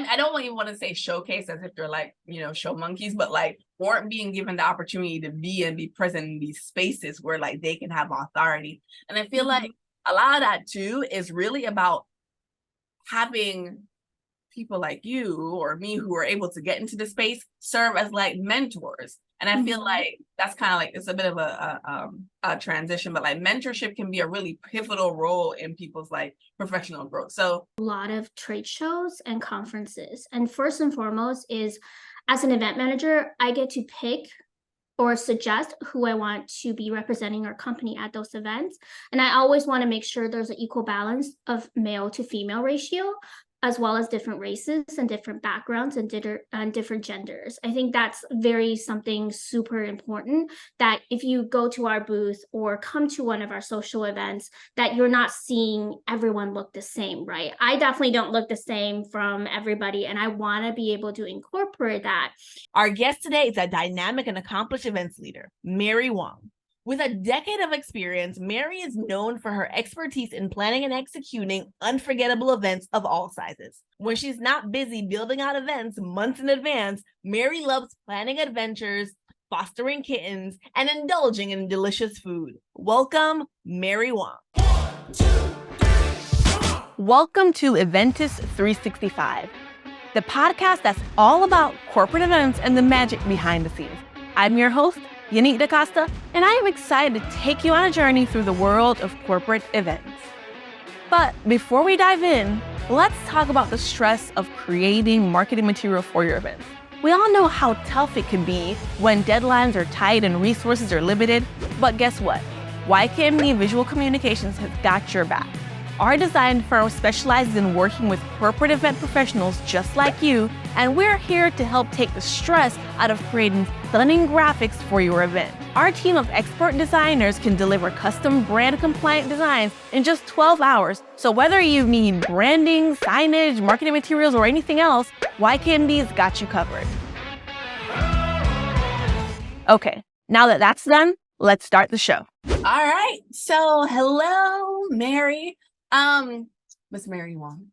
I don't even want to say showcase as if they're like, show monkeys, but like weren't being given the opportunity to be and be present in these spaces where like they can have authority. And I feel like a lot of that too is really about having people like you or me who are able to get into the space serve as like mentors. And I feel like that's kind of like, it's a bit of a transition, but like mentorship can be a really pivotal role in people's like professional growth. So a lot of trade shows and conferences. And first and foremost is, as an event manager, I get to pick or suggest who I want to be representing our company at those events. And I always want to make sure there's an equal balance of male to female ratio, as well as different races and different backgrounds and different genders. I think that's something super important, that if you go to our booth or come to one of our social events, that you're not seeing everyone look the same, right? I definitely don't look the same from everybody, and I want to be able to incorporate that. Our guest today is a dynamic and accomplished events leader, Mary Wang. With a decade of experience, Mary is known for her expertise in planning and executing unforgettable events of all sizes. When she's not busy building out events months in advance, Mary loves planning adventures, fostering kittens, and indulging in delicious food. Welcome, Mary Wang. 1, 2, 3, welcome to Eventus 365, the podcast that's all about corporate events and the magic behind the scenes. I'm your host, Yanique DaCosta, and I am excited to take you on a journey through the world of corporate events. But before we dive in, let's talk about the stress of creating marketing material for your events. We all know how tough it can be when deadlines are tight and resources are limited, but guess what? YKMD Visual Communications has got your back. Our design firm specializes in working with corporate event professionals just like you, and we're here to help take the stress out of creating stunning graphics for your event. Our team of expert designers can deliver custom brand-compliant designs in just 12 hours. So whether you need branding, signage, marketing materials, or anything else, YKMD's got you covered. Okay, now that that's done, let's start the show. All right. So hello, Mary. Miss Mary Wang.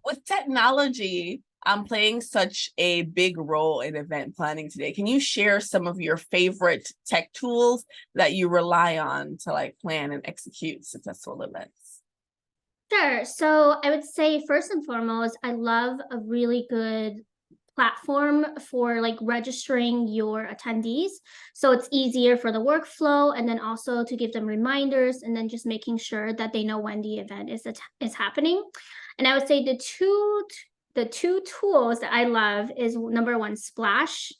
With technology playing such a big role in event planning today, can you share some of your favorite tech tools that you rely on to like plan and execute successful events? Sure. So I would say first and foremost, I love a really good platform for like registering your attendees, so it's easier for the workflow, and then also to give them reminders, and then just making sure that they know when the event is happening. And I would say the two tools that I love is number one, Splash,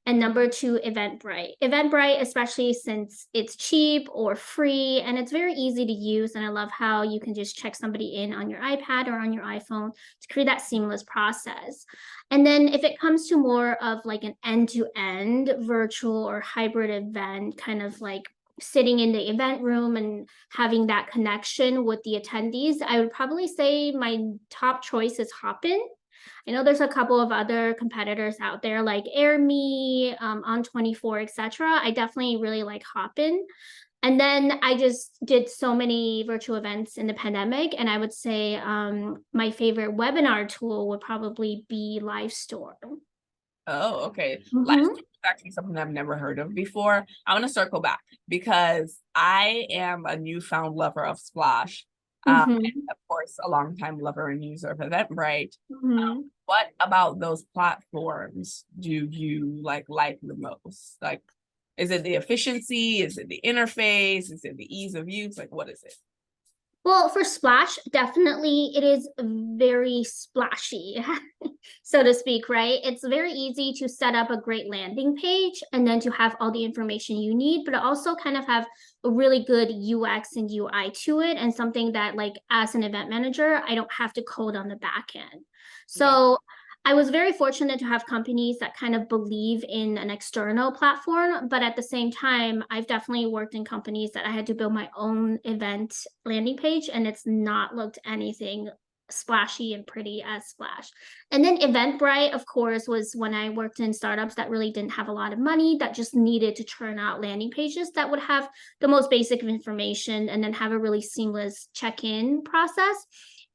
and number two, Eventbrite. Eventbrite, especially since it's cheap or free and it's very easy to use. And I love how you can just check somebody in on your iPad or on your iPhone to create that seamless process. And then if it comes to more of like an end-to-end virtual or hybrid event, kind of like sitting in the event room and having that connection with the attendees, I would probably say my top choice is Hopin. I know there's a couple of other competitors out there like AirMe, On24, etc. I definitely really like Hopin. And then I just did so many virtual events in the pandemic, and I would say my favorite webinar tool would probably be Livestorm. Oh, okay. Livestorm is actually something I've never heard of before. I want to circle back because I am a newfound lover of Splash. And of course, a longtime lover and user of Eventbrite. What about those platforms do you like the most? Like, is it the efficiency? Is it the interface? Is it the ease of use? Like, what is it? Well, for Splash, definitely it is very splashy, so to speak, right? It's very easy to set up a great landing page and then to have all the information you need, but also kind of have a really good UX and UI to it, and something that, like, as an event manager, I don't have to code on the back end. So I was very fortunate to have companies that kind of believe in an external platform, but at the same time, I've definitely worked in companies that I had to build my own event landing page, and it's not looked anything splashy and pretty as Splash. And then Eventbrite, of course, was when I worked in startups that really didn't have a lot of money, that just needed to churn out landing pages that would have the most basic of information and then have a really seamless check-in process,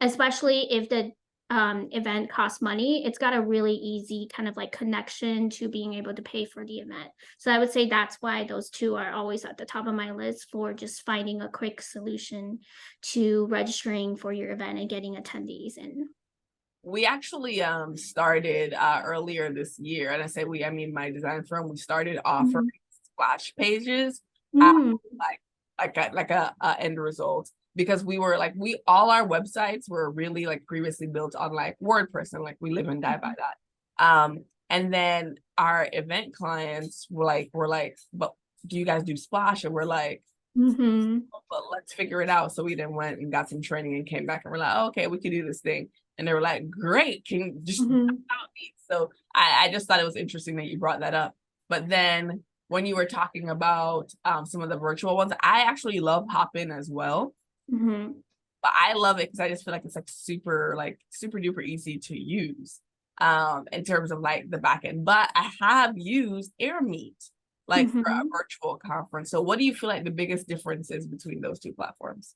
especially if the event costs money, it's got a really easy kind of like connection to being able to pay for the event. So I would say that's why those two are always at the top of my list for just finding a quick solution to registering for your event and getting attendees in. We actually started earlier this year, and I say we, I mean my design firm. We started offering splash pages, Mm. like a end result, because we were like, all our websites were really like previously built on like WordPress, and like we live and die by that. And then our event clients were like, but do you guys do splash? And we're like, but let's figure it out. So we then went and got some training and came back and we're like, oh, okay, we can do this thing. And they were like, great, can you just so I just thought it was interesting that you brought that up. But then when you were talking about some of the virtual ones, I actually love Hopin as well. But I love it because I just feel like it's like super duper easy to use in terms of like the back end. But I have used AirMeet like for a virtual conference. So what do you feel like the biggest difference is between those two platforms?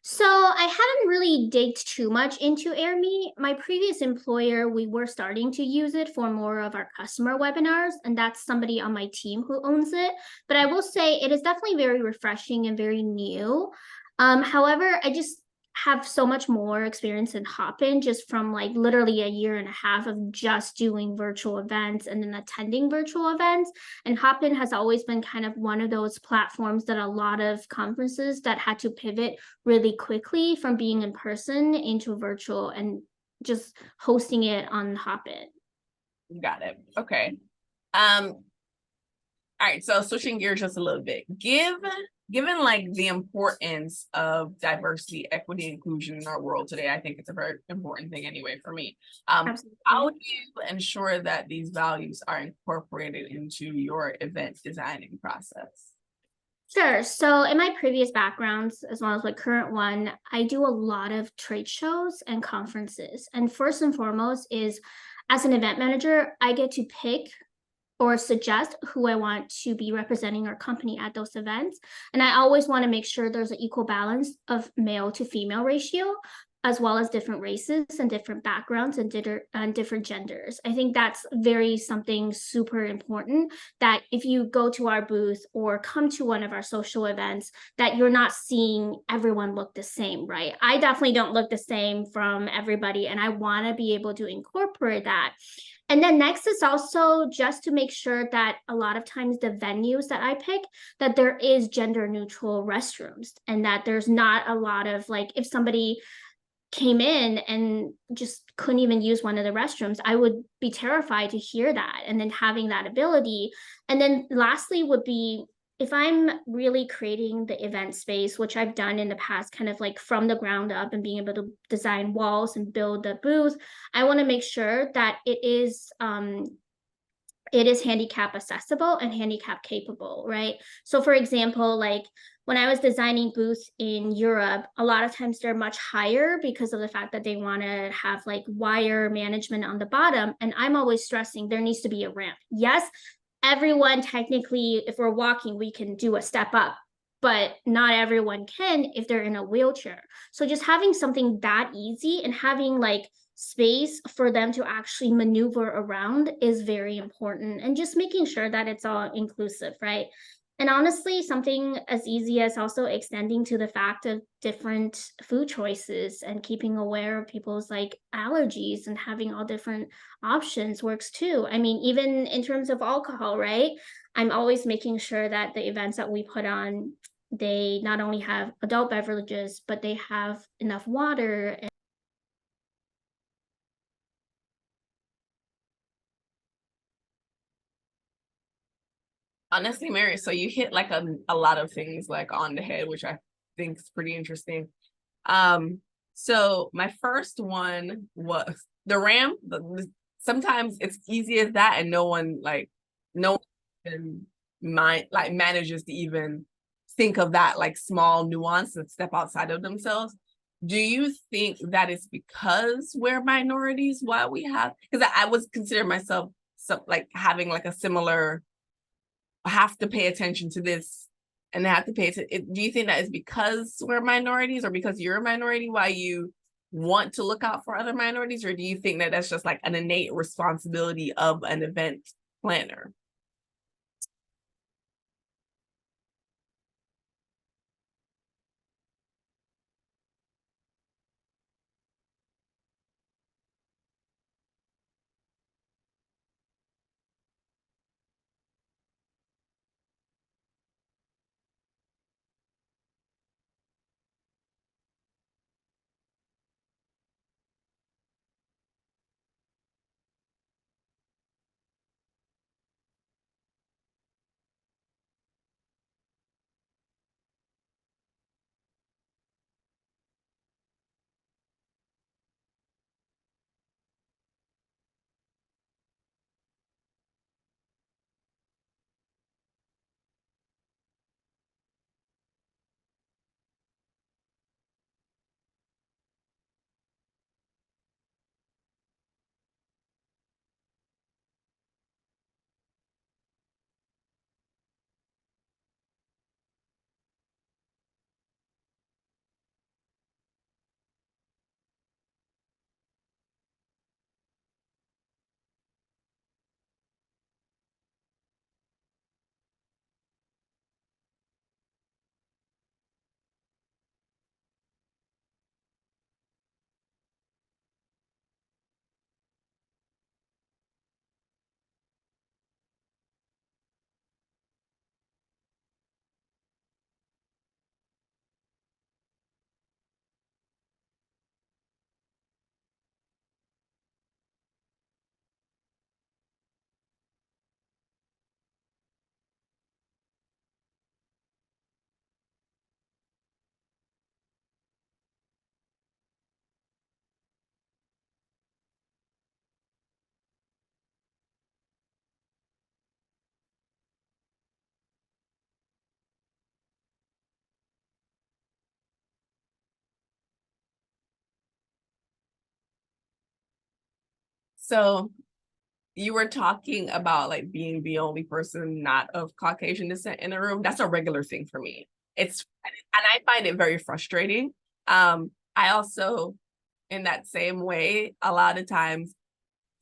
So I haven't really digged too much into AirMeet. My previous employer, we were starting to use it for more of our customer webinars, and that's somebody on my team who owns it. But I will say it is definitely very refreshing and very new. However, I just have so much more experience in Hopin just from like literally a year and a half of just doing virtual events and then attending virtual events. And Hopin has always been kind of one of those platforms that a lot of conferences that had to pivot really quickly from being in person into virtual and just hosting it on Hopin. Got it. Okay. All right, so switching gears just a little bit. Given like the importance of diversity, equity, inclusion in our world today, I think it's a very important thing anyway for me. How do you ensure that these values are incorporated into your event designing process? Sure. So in my previous backgrounds, as well as my current one, I do a lot of trade shows and conferences. And first and foremost is, as an event manager, I get to pick or suggest who I want to be representing our company at those events. And I always want to make sure there's an equal balance of male to female ratio, as well as different races and different backgrounds and different genders. I think that's something super important, that if you go to our booth or come to one of our social events, that you're not seeing everyone look the same, right? I definitely don't look the same from everybody, and I want to be able to incorporate that. And then next is also just to make sure that a lot of times the venues that I pick, that there is gender neutral restrooms, and that there's not a lot of like, if somebody came in and just couldn't even use one of the restrooms, I would be terrified to hear that. And then having that ability. And then lastly would be, if I'm really creating the event space, which I've done in the past, kind of like from the ground up and being able to design walls and build the booth, I want to make sure that it is handicap accessible and handicap capable, right? So for example, like when I was designing booths in Europe, a lot of times they're much higher because of the fact that they want to have like wire management on the bottom. And I'm always stressing there needs to be a ramp. Yes, everyone technically, if we're walking, we can do a step up, but not everyone can if they're in a wheelchair. So just having something that easy and having like space for them to actually maneuver around is very important, and just making sure that it's all inclusive, right? And honestly, something as easy as also extending to the fact of different food choices and keeping aware of people's like allergies and having all different options works too. I mean, even in terms of alcohol, right? I'm always making sure that the events that we put on, they not only have adult beverages, but they have enough water. Honestly, Mary, so you hit like a lot of things like on the head, which I think is pretty interesting. So my first one was the ramp. Sometimes it's easy as that, and no one even manages to even think of that like small nuance and step outside of themselves. Do you think that is because we're minorities why we have? Because I would consider myself like having like a similar, have to pay attention to this and have to pay attention. Do you think that is because we're minorities or because you're a minority why you want to look out for other minorities, or do you think that that's just like an innate responsibility of an event planner? So you were talking about like being the only person not of Caucasian descent in the room. That's a regular thing for me. It's and I find it very frustrating. I also, in that same way, a lot of times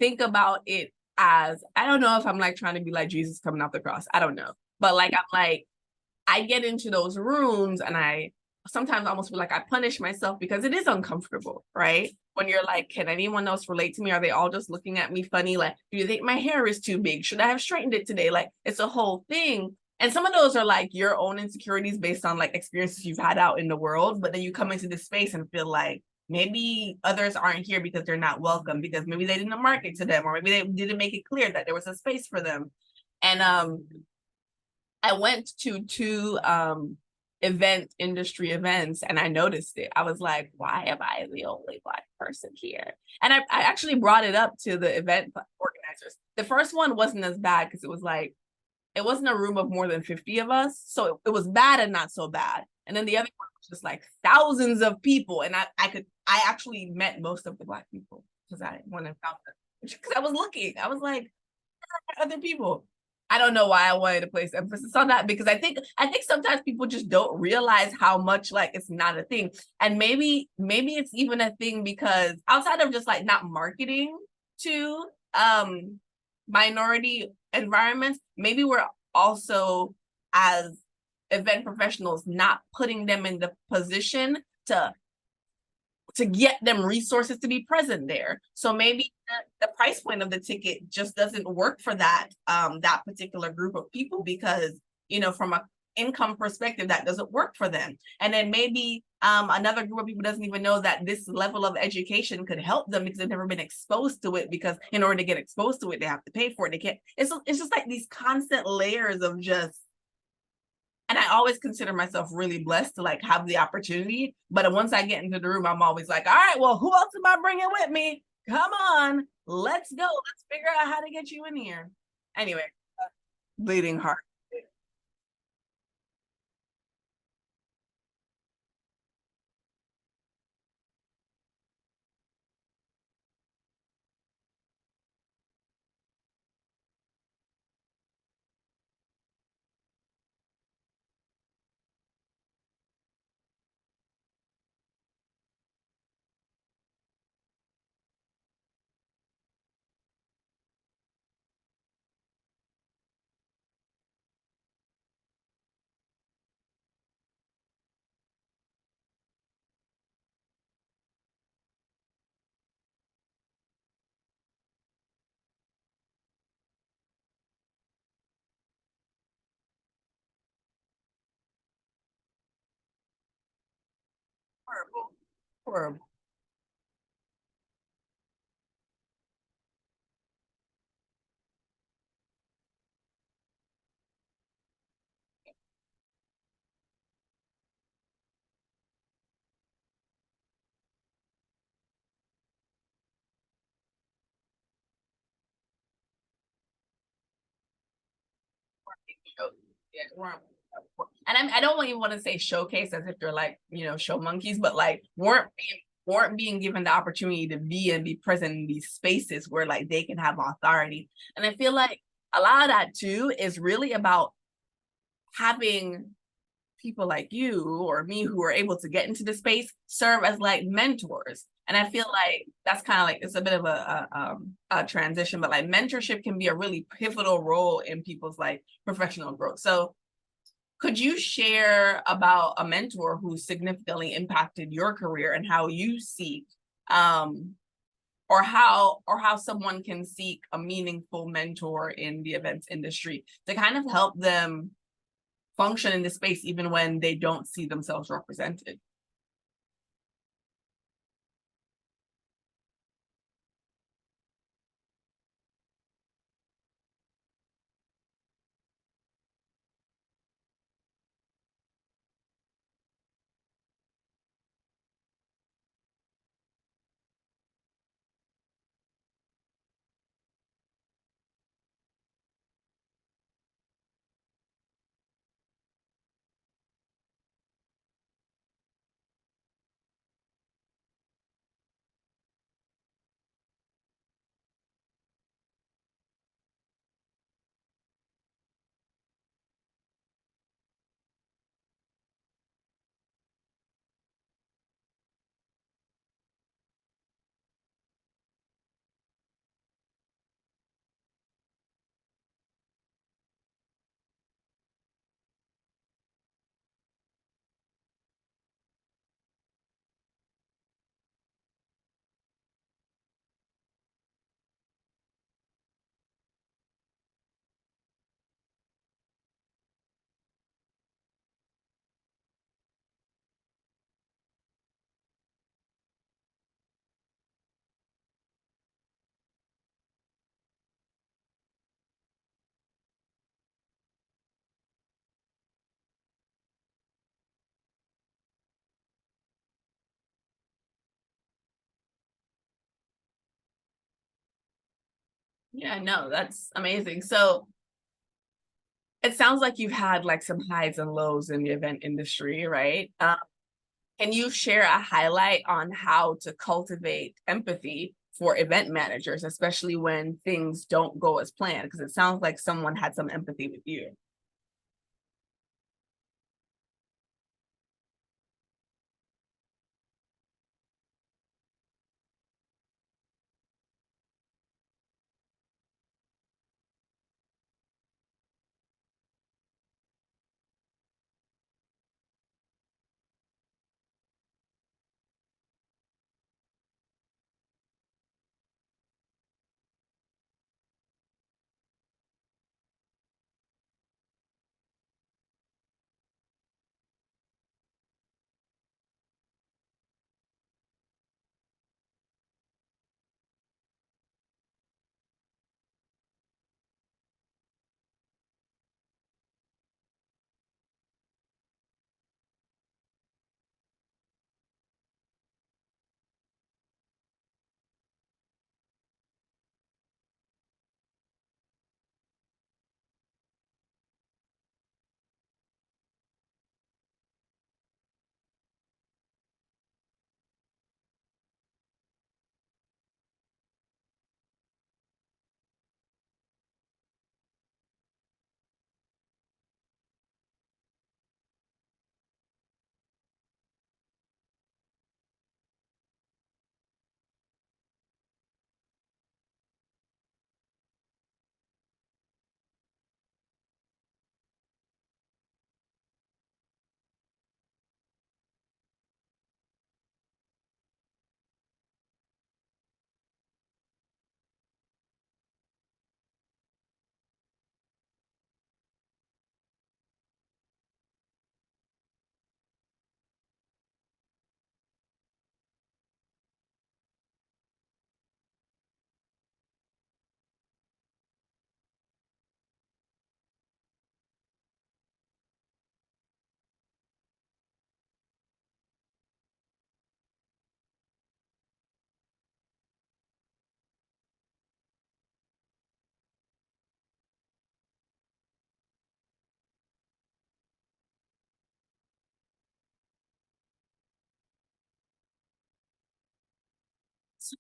think about it as, I don't know if I'm like trying to be like Jesus coming off the cross. I don't know. But like I'm like, I get into those rooms and I sometimes almost feel like I punish myself because it is uncomfortable, right? When you're like, can anyone else relate to me? Are they all just looking at me funny? Like, do you think my hair is too big? Should I have straightened it today? Like, it's a whole thing. And some of those are like your own insecurities based on like experiences you've had out in the world. But then you come into this space and feel like maybe others aren't here because they're not welcome, because maybe they didn't market to them, or maybe they didn't make it clear that there was a space for them. And I went to two event industry events and I noticed it. I was like, why am I the only Black person here? And I actually brought it up to the event organizers. The first one wasn't as bad because it was like, it wasn't a room of more than 50 of us. So it was bad and not so bad. And then the other one was just like thousands of people. And I actually met most of the Black people because I went and found them. Because I was looking, I was like, other people. I don't know why I wanted to place emphasis on that, because I think sometimes people just don't realize how much like it's not a thing. And maybe it's even a thing because outside of just like not marketing to minority environments, maybe we're also, as event professionals, not putting them in the position to get them resources to be present there. So maybe the price point of the ticket just doesn't work for that that particular group of people, because from an income perspective that doesn't work for them. And then maybe another group of people doesn't even know that this level of education could help them because they've never been exposed to it, because in order to get exposed to it they have to pay for it. They can't, it's just like these constant layers of just. And I always consider myself really blessed to like have the opportunity. But once I get into the room, I'm always like, all right, well, who else am I bringing with me? Come on, let's go. Let's figure out how to get you in here. Anyway, bleeding heart. Horrible. Horrible. Yeah, I don't even want to say showcase as if they're like, show monkeys, but like weren't being given the opportunity to be and be present in these spaces where like they can have authority. And I feel like a lot of that too is really about having people like you or me who are able to get into the space serve as like mentors. And I feel like that's kind of like it's a bit of a transition, but like mentorship can be a really pivotal role in people's like professional growth. So could you share about a mentor who significantly impacted your career and how you seek um or how someone can seek a meaningful mentor in the events industry to kind of help them function in the space even when they don't see themselves represented? Yeah, no, that's amazing. So it sounds like you've had like some highs and lows in the event industry, right? Can you share a highlight on how to cultivate empathy for event managers, especially when things don't go as planned? Because it sounds like someone had some empathy with you.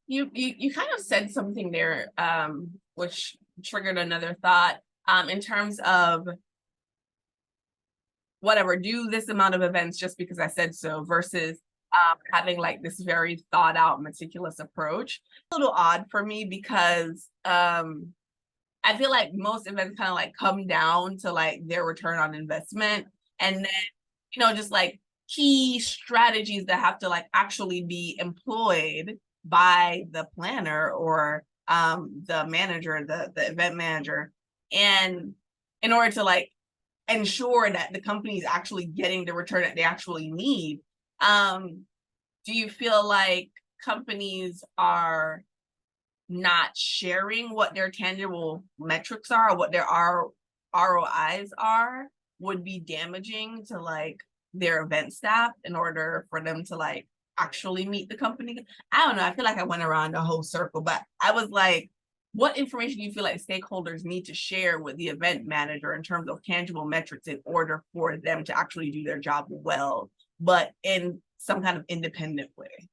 You kind of said something there, which triggered another thought, in terms of whatever, do this amount of events just because I said so versus having like this very thought out, meticulous approach. A little odd for me because I feel like most events kind of like come down to like their return on investment, and then, just like key strategies that have to like actually be employed by the planner or the manager, the event manager, and in order to like ensure that the company is actually getting the return that they actually need. Do you feel like companies are not sharing what their tangible metrics are, or what their ROIs are, would be damaging to like their event staff in order for them to like actually meet the company? I don't know. I feel like I went around the whole circle, but I was like, what information do you feel like stakeholders need to share with the event manager in terms of tangible metrics in order for them to actually do their job well, but in some kind of independent way?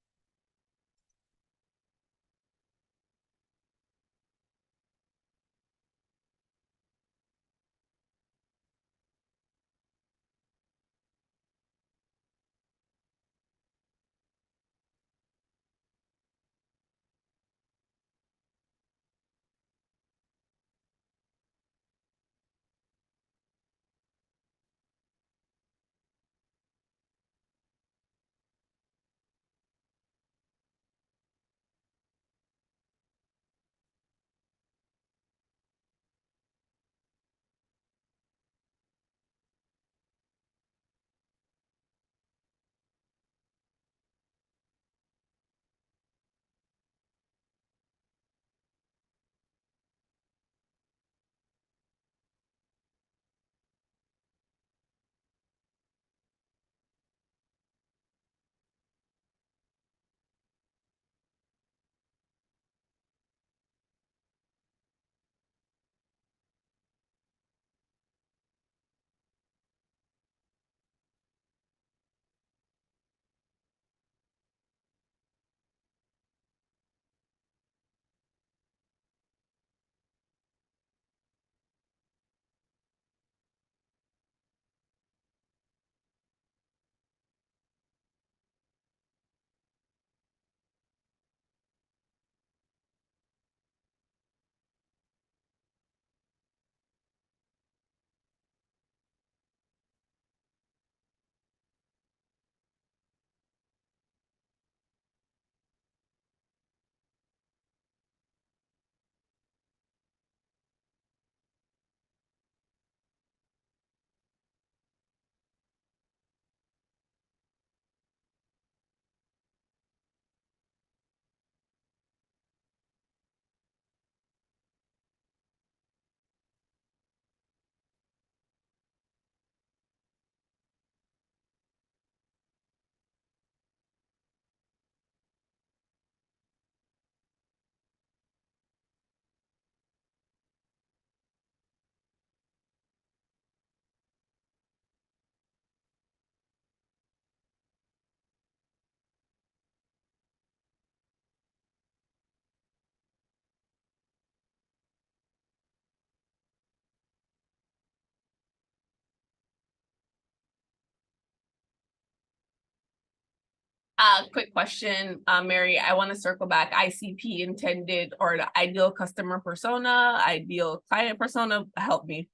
Quick question, Mary. I want to circle back. ICP intended or the ideal customer persona, ideal client persona. Help me.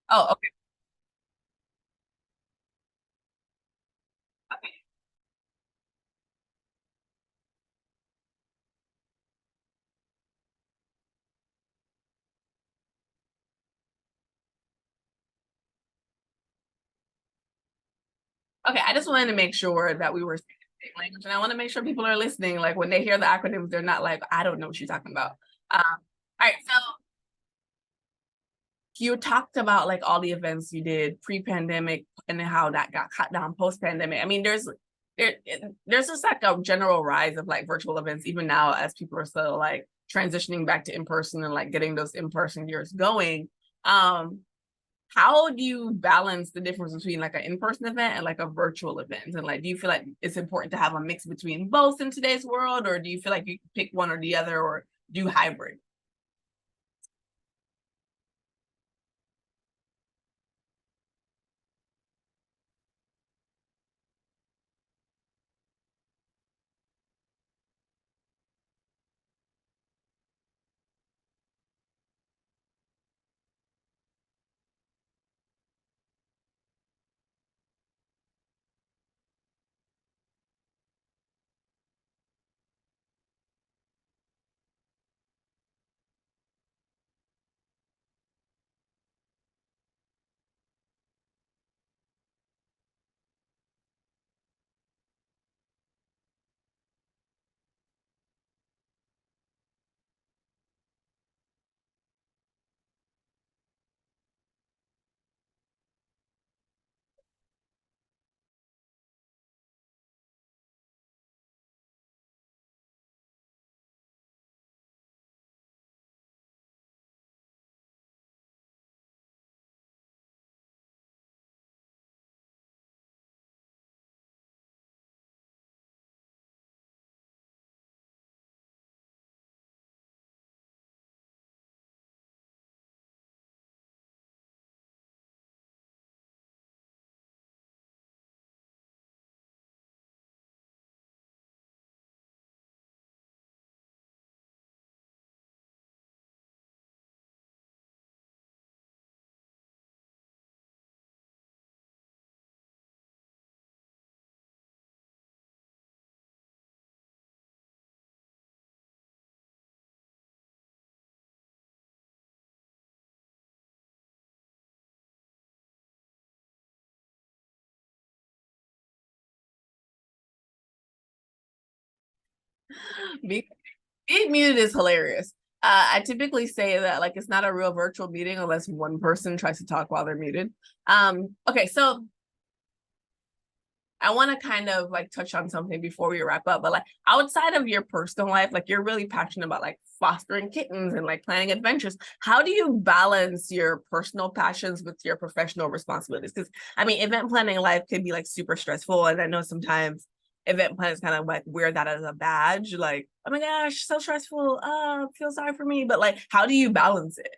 Oh, okay. Okay, I just wanted to make sure that we were speaking the same language, and I want to make sure people are listening. Like when they hear the acronyms, they're not like, I don't know what you're talking about. All right, so you talked about like all the events you did pre-pandemic and how that got cut down post-pandemic. I mean, there's just like a general rise of like virtual events even now as people are still like transitioning back to in-person and like getting those in-person years going. Um, how do you balance the difference between like an in-person event and like a virtual event? And like, do you feel like it's important to have a mix between both in today's world, or do you feel like you pick one or the other, or do hybrid? Being muted is hilarious. I typically say that like it's not a real virtual meeting unless one person tries to talk while they're muted. Okay, so I want to kind of like touch on something before we wrap up, but like outside of your personal life, like you're really passionate about like fostering kittens and like planning adventures. How do you balance your personal passions with your professional responsibilities? Because I mean, event planning life can be like super stressful. And I know sometimes event planners kind of like wear that as a badge, like, oh my gosh, so stressful. Feel sorry for me. But like, how do you balance it?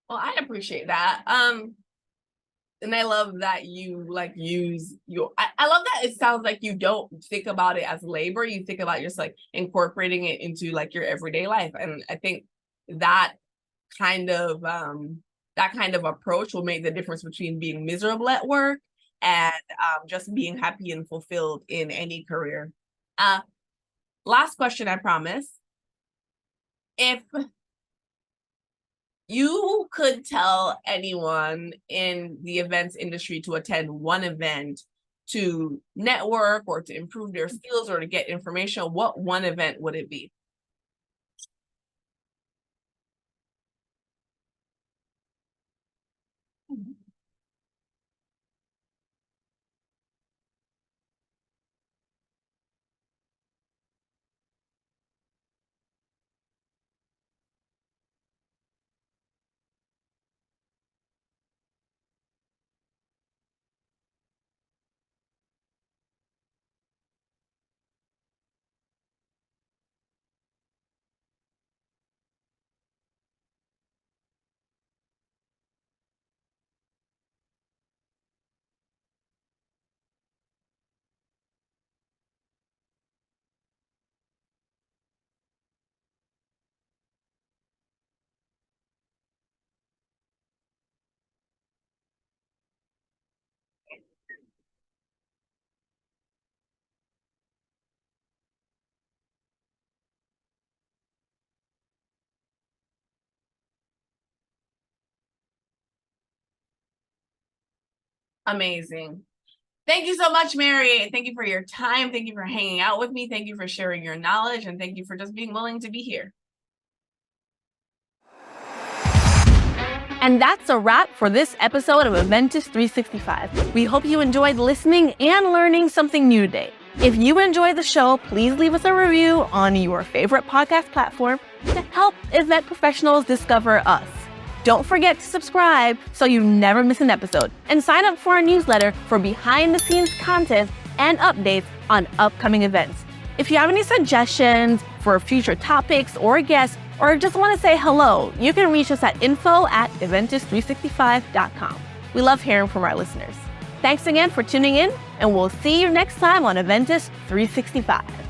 Well, I appreciate that. And I love that you like use your I love that it sounds like you don't think about it as labor. You think about just like incorporating it into like your everyday life. And I think that kind of approach will make the difference between being miserable at work and just being happy and fulfilled in any career. Last question, I promise. If you could tell anyone in the events industry to attend one event to network or to improve their skills or to get information, what one event would it be? Amazing. Thank you so much, Mary. Thank you for your time. Thank you for hanging out with me. Thank you for sharing your knowledge. And thank you for just being willing to be here. And that's a wrap for this episode of Aventus 365. We hope you enjoyed listening and learning something new today. If you enjoyed the show, please leave us a review on your favorite podcast platform to help event professionals discover us. Don't forget to subscribe so you never miss an episode, and sign up for our newsletter for behind-the-scenes content and updates on upcoming events. If you have any suggestions for future topics or guests, or just want to say hello, you can reach us at info@eventus365.com. We love hearing from our listeners. Thanks again for tuning in, and we'll see you next time on Aventus 365.